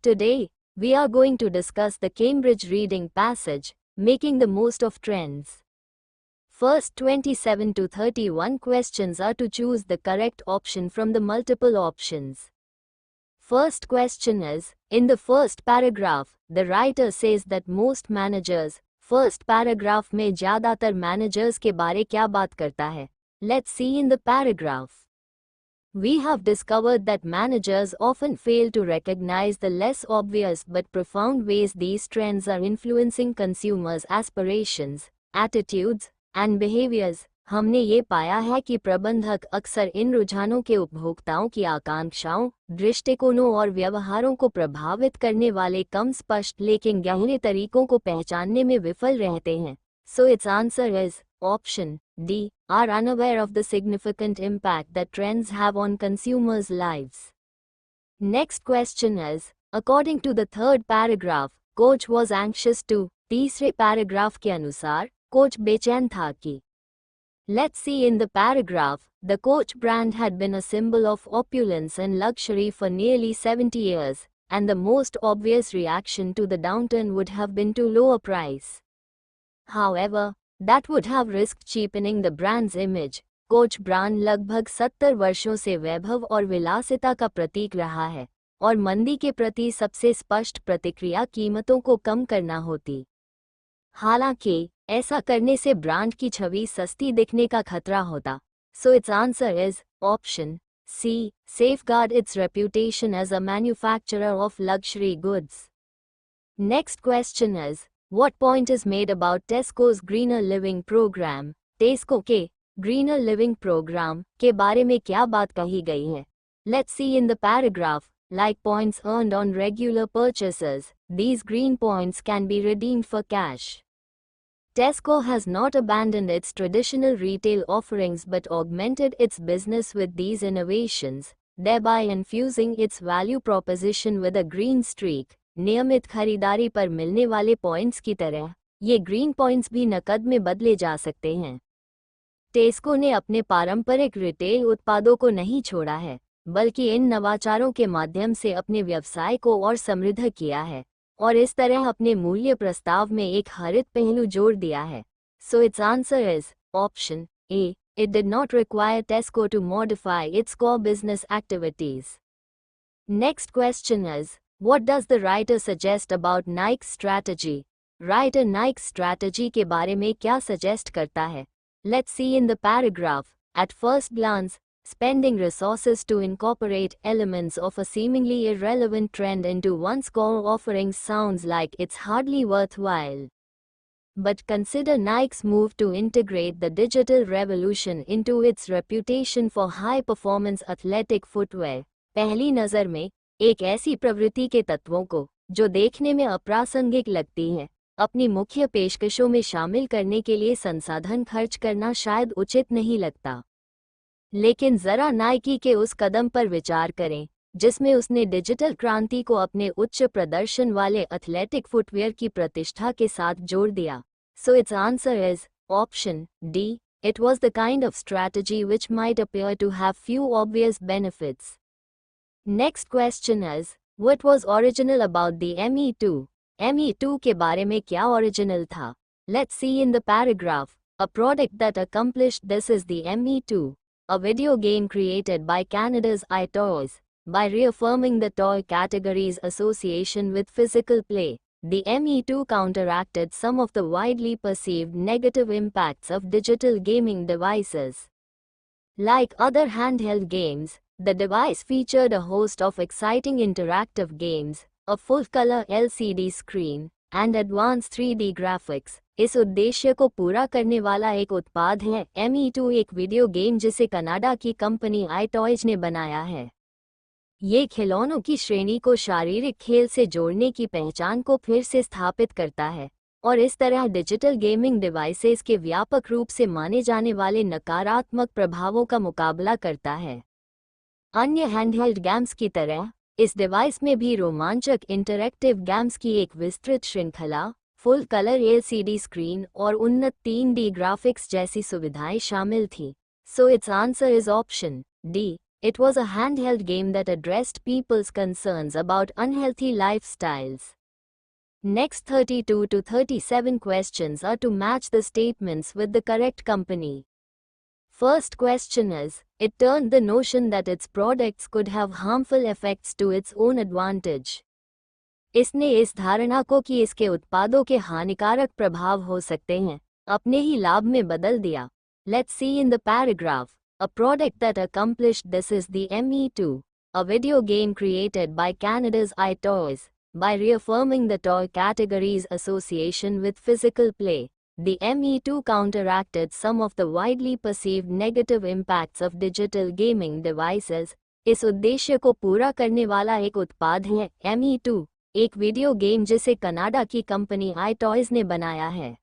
Today, we are going to discuss the Cambridge Reading Passage, Making the Most of Trends. First 27 to 31 questions are to choose the correct option from the multiple options. First question is, in the first paragraph, the writer says that most managers, first paragraph में ज़्यादातर managers के बारे क्या बात करता है? Let's see in the paragraph. We have discovered that managers often fail to recognize the less obvious but profound ways these trends are influencing consumers' aspirations, attitudes, and behaviors. हमने ये पाया है कि प्रबंधक अक्सर इन रुझानों के उपभोक्ताओं की आकांक्षाओं, दृष्टिकोणों और व्यवहारों को प्रभावित करने वाले कम स्पष्ट लेकिन गहरे तरीकों को पहचानने में विफल रहते हैं. So its answer is option D, are unaware of the significant impact that trends have on consumers' lives. Next question is, according to the third paragraph, coach was anxious to. तीसरे पैराग्राफ के अनुसार coach बेचैन था कि. Let's see in the paragraph, the Coach brand had been a symbol of opulence and luxury for nearly 70 years, and the most obvious reaction to the downturn would have been to lower price. However, that would have risked cheapening the brand's image. Coach brand लगभग 70 वर्षों से वैभव और विलासिता का प्रतीक रहा है, और मंदी के प्रति सबसे स्पष्ट प्रतिक्रिया कीमतों को कम करना होती. हालांकि ऐसा करने से ब्रांड की छवि सस्ती दिखने का खतरा होता. So its answer is option C, safeguard its reputation as a manufacturer of luxury goods. Next question is, what point is made about Tesco's Greener Living program? Tesco के Greener Living program के बारे में क्या बात कही गई है? Let's see in the paragraph. Like points earned on regular purchases, these green points can be redeemed for cash. Tesco has not abandoned its traditional retail offerings but augmented its business with these innovations, thereby infusing its value proposition with a green streak. नियमित खरीदारी पर मिलने वाले points की तरह, ये green points भी नकद में बदले जा सकते हैं. टेस्को ने अपने पारंपरिक रिटेल उत्पादों को नहीं छोड़ा है, बल्कि इन नवाचारों के माध्यम से अपने व्यवसाय को और समृद्ध किया है, और इस तरह अपने मूल्य प्रस्ताव में एक हरित पहलू जोड़ दिया है. So its answer is option A. It did not require Tesco to modify its core business activities. Next question is, what does the writer suggest about Nike's strategy? Writer Nike's strategy के बारे में क्या suggest करता है? Let's see in the paragraph. At first glance, spending resources to incorporate elements of a seemingly irrelevant trend into one's core offerings sounds like it's hardly worthwhile. But consider Nike's move to integrate the digital revolution into its reputation for high-performance athletic footwear. पहली नज़र में, एक ऐसी प्रवृत्ति के तत्वों को, जो देखने में अप्रासंगिक लगती है, अपनी मुख्य पेशकशों में शामिल करने के लिए संसाधन खर्च करना शायद उचित नहीं लगता. लेकिन जरा नाइकी के उस कदम पर विचार करें, जिसमें उसने डिजिटल क्रांति को अपने उच्च प्रदर्शन वाले एथलेटिक फुटवेयर की प्रतिष्ठा के साथ जोड़ दिया. So its answer is option D. It was the kind of strategy which might appear to have few obvious benefits. Next question is, what was original about the ME2? ME2 के बारे में क्या original था? Let's see in the paragraph. A product that accomplished this is the ME2. A video game created by Canada's iToys. By reaffirming the toy category's association with physical play, the ME2 counteracted some of the widely perceived negative impacts of digital gaming devices. Like other handheld games, the device featured a host of exciting interactive games, a full-color LCD screen, and advanced 3D graphics. इस उद्देश्य को पूरा करने वाला एक उत्पाद है ME2, एक वीडियो गेम जिसे कनाडा की कंपनी iToys ने बनाया है. ये खिलौनों की श्रेणी को शारीरिक खेल से जोड़ने की पहचान को फिर से स्थापित करता है, और इस तरह डिजिटल गेमिंग डिवाइसेस के व्यापक रूप से माने जाने वाले नकारात्मक प्रभावों का मुकाबला करता है. अन्य हैंडहेल्ड गेम्स की तरह, इस डिवाइस में भी रोमांचक इंटरैक्टिव गेम्स की एक विस्तृत श्रृंखला, फुल कलर LCD स्क्रीन और उन्नत 3D ग्राफिक्स जैसी सुविधाएं शामिल थीं. So its answer is option D. It was a handheld game that addressed people's concerns about unhealthy lifestyles. Next 32 to 37 questions are to match the statements with the correct company. First question is, it turned the notion that its products could have harmful effects to its own advantage. इसने इस धारणा को कि इसके उत्पादों के हानिकारक प्रभाव हो सकते हैं, अपने ही लाभ में बदल दिया. Let's see in the paragraph. A product that accomplished this is the ME2, a video game created by Canada's iToys. By reaffirming the toy category's association with physical play, the ME2 counteracted some of the widely perceived negative impacts of digital gaming devices. इस उद्देश्य को पूरा करने वाला एक उत्पाद है ME2, एक वीडियो गेम जिसे कनाडा की कंपनी iToys ने बनाया है.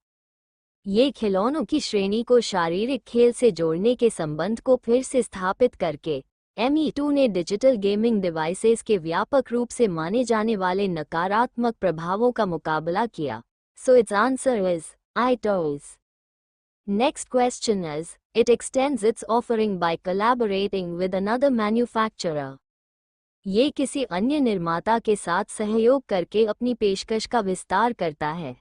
ये खिलौनों की श्रेणी को शारीरिक खेल से जोड़ने के संबंध को फिर से स्थापित करके ME2 ने डिजिटल गेमिंग डिवाइसेस के व्यापक रूप से माने जाने वाले नकारात्मक प्रभावों का मुकाबला किया. So its answer is iToys. Next question is, it extends its offering by collaborating with another manufacturer. ये किसी अन्य निर्माता के साथ सहयोग करके अपनी पेशकश का विस्तार करता है.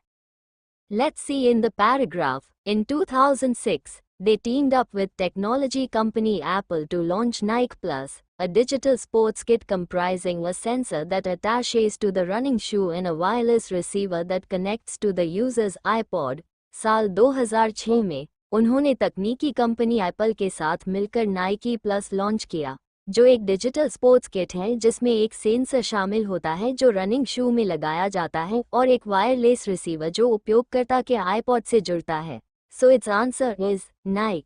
Let's see in the paragraph. In 2006, they teamed up with technology company Apple to launch Nike Plus, a digital sports kit comprising a sensor that attaches to the running shoe and a wireless receiver that connects to the user's iPod. साल 2006 में, उन्होंने तकनीकी company Apple के साथ मिलकर Nike plus launch किया, जो एक डिजिटल स्पोर्ट्स किट है जिसमें एक सेंसर शामिल होता है जो रनिंग शू में लगाया जाता है और एक वायरलेस रिसीवर जो उपयोगकर्ता के आईपॉड से जुड़ता है. So its answer is Nike.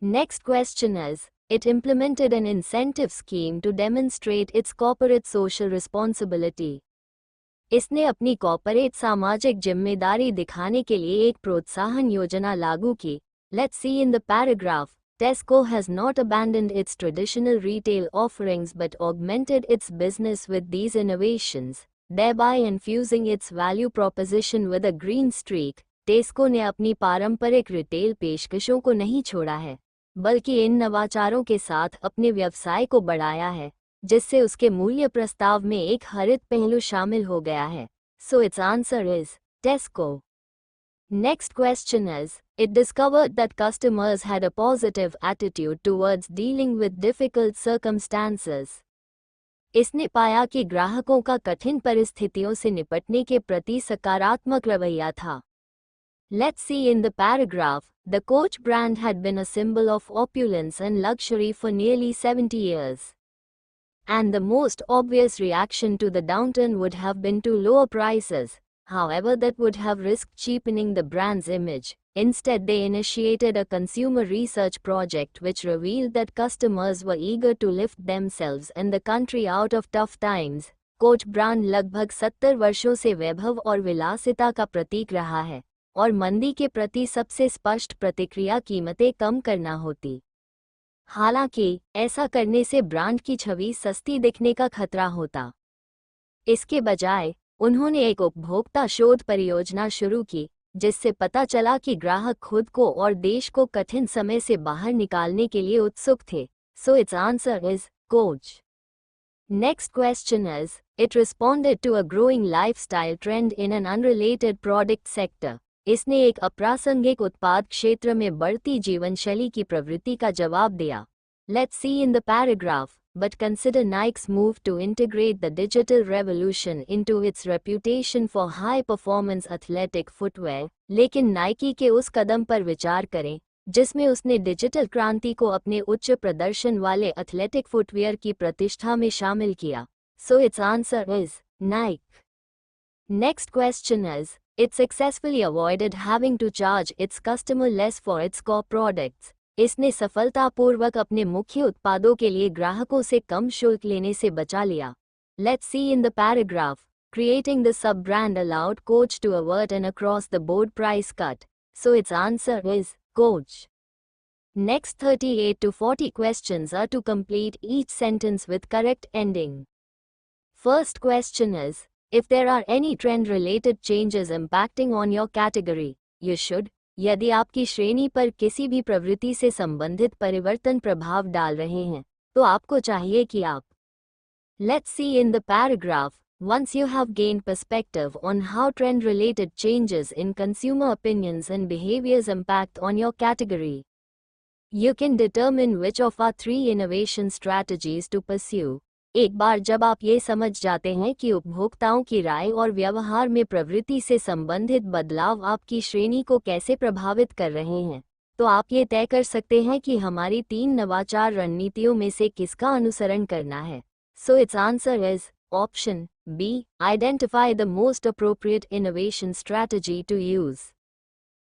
Next question is, it implemented an incentive scheme to demonstrate its corporate social responsibility. इसने अपनी कॉर्पोरेट सामाजिक जिम्मेदारी दिखाने के लिए एक प्रोत्साहन योजना लागू की. Let's see in the paragraph. Tesco has not abandoned its traditional retail offerings but augmented its business with these innovations, thereby infusing its value proposition with a green streak. टेस्को ने अपनी पारंपरिक रिटेल पेशकशों को नहीं छोड़ा है, बल्कि इन नवाचारों के साथ अपने व्यवसाय को बढ़ाया है, जिससे उसके मूल्य प्रस्ताव में एक हरित पहलू शामिल हो गया है. So its answer is Tesco. Next question is, it discovered that customers had a positive attitude towards dealing with difficult circumstances. इसने पाया कि ग्राहकों का कठिन परिस्थितियों से निपटने के प्रति सकारात्मक रवैया था. Let's see in the paragraph. The Coach brand had been a symbol of opulence and luxury for nearly 70 years. And the most obvious reaction to the downturn would have been to lower prices. However, that would have risked cheapening the brand's image. Instead, they initiated a consumer research project which revealed that customers were eager to lift themselves and the country out of tough times. Coach brand लगभग 70 वर्षों से वैभव और विलासिता का प्रतीक रहा है, और मंदी के प्रति सबसे स्पष्ट प्रतिक्रिया कीमतें कम करना होती. हालांकि ऐसा करने से ब्रांड की छवि सस्ती दिखने का खतरा होता. इसके बजाय उन्होंने एक उपभोक्ता शोध परियोजना शुरू की, जिससे पता चला कि ग्राहक खुद को और देश को कठिन समय से बाहर निकालने के लिए उत्सुक थे. So its answer is Coach. Next question is, it responded to a growing lifestyle trend in an unrelated product sector. इसने एक अप्रासंगिक उत्पाद क्षेत्र में बढ़ती जीवनशैली की प्रवृत्ति का जवाब दिया. Let's see in the paragraph. But consider Nike's move to integrate the digital revolution into its reputation for high-performance athletic footwear. लेकिन नाइकी के उस कदम पर विचार करें, जिसमें उसने डिजिटल क्रांति को अपने उच्च प्रदर्शन वाले एथलेटिक फुटवेयर की प्रतिष्ठा में शामिल किया. So its answer is Nike. Next question is, it successfully avoided having to charge its customer less for its core products. इसने सफलतापूर्वक अपने मुख्य उत्पादों के लिए ग्राहकों से कम शुल्क लेने से बचा लिया. Let's see in the paragraph. Creating the sub-brand allowed Coach to avert an across-the-board price cut. So its answer is Coach. Next 38 to 40 questions are to complete each sentence with correct ending. First question is, if there are any trend-related changes impacting on your category, you should. यदि आपकी श्रेणी पर किसी भी प्रवृत्ति से संबंधित परिवर्तन प्रभाव डाल रहे हैं, तो आपको चाहिए कि आप Let's see in the paragraph. Once you have gained perspective on how trend-related changes in consumer opinions and behaviors impact on your category, you can determine which of our 3 innovation strategies to pursue. एक बार जब आप ये समझ जाते हैं कि उपभोक्ताओं की राय और व्यवहार में प्रवृत्ति से संबंधित बदलाव आपकी श्रेणी को कैसे प्रभावित कर रहे हैं, तो आप ये तय कर सकते हैं कि हमारी 3 नवाचार रणनीतियों में से किसका अनुसरण करना है. So its answer is option B. Identify the most appropriate innovation strategy to use.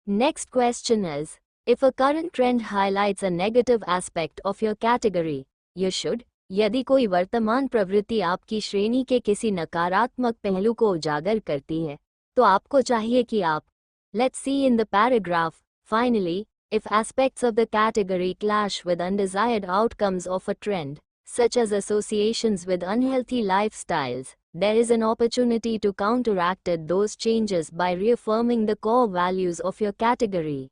Next question is, if a current trend highlights a negative aspect of your category, you should. यदि कोई वर्तमान प्रवृत्ति आपकी श्रेणी के किसी नकारात्मक पहलू को उजागर करती है, तो आपको चाहिए कि आप Let's see in the paragraph. Finally, if aspects of the category clash with undesired outcomes of a trend, such as associations with unhealthy lifestyles, there is an opportunity to counteract those changes by reaffirming the core values of your category.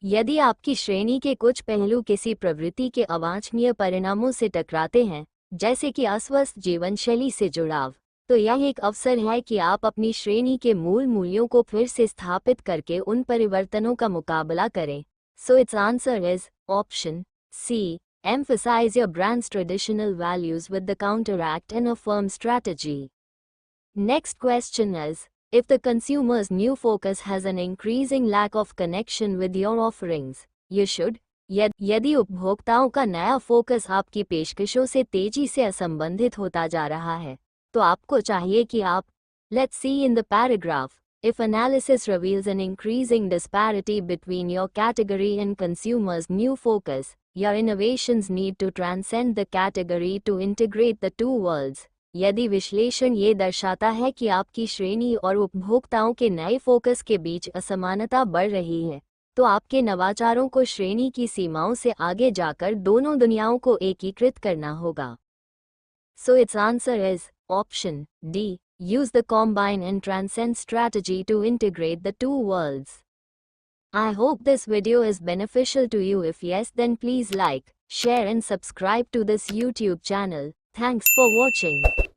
यदि आपकी श्रेणी के कुछ पहलू किसी प्रवृत्ति के अवांछनीय परिणामों से टकराते हैं, जैसे कि अस्वस्थ जीवन शैली से जुड़ाव, तो यह एक अवसर है कि आप अपनी श्रेणी के मूल मूल्यों को फिर से स्थापित करके उन परिवर्तनों का मुकाबला करें. So its answer is option C. Emphasize your brand's traditional values with the counteract and affirm strategy. Next question is, if the consumer's new focus has an increasing lack of connection with your offerings, you should. यदि उपभोक्ताओं का नया focus आपकी पेशकशों से तेजी से असंबंधित होता जा रहा है, तो आपको चाहिए कि आप Let's see in the paragraph. If analysis reveals an increasing disparity between your category and consumers' new focus, your innovations need to transcend the category to integrate the two worlds. यदि विश्लेषण ये दर्शाता है कि आपकी श्रेणी और उपभोक्ताओं के नए फोकस के बीच असमानता बढ़ रही है, तो आपके नवाचारों को श्रेणी की सीमाओं से आगे जाकर दोनों दुनियाओं को एकीकृत करना होगा. So its answer is option D. Use the combine and transcend strategy to integrate the two worlds. I hope this video is beneficial to you. If yes, then please like, share and subscribe to this YouTube channel. Thanks for watching.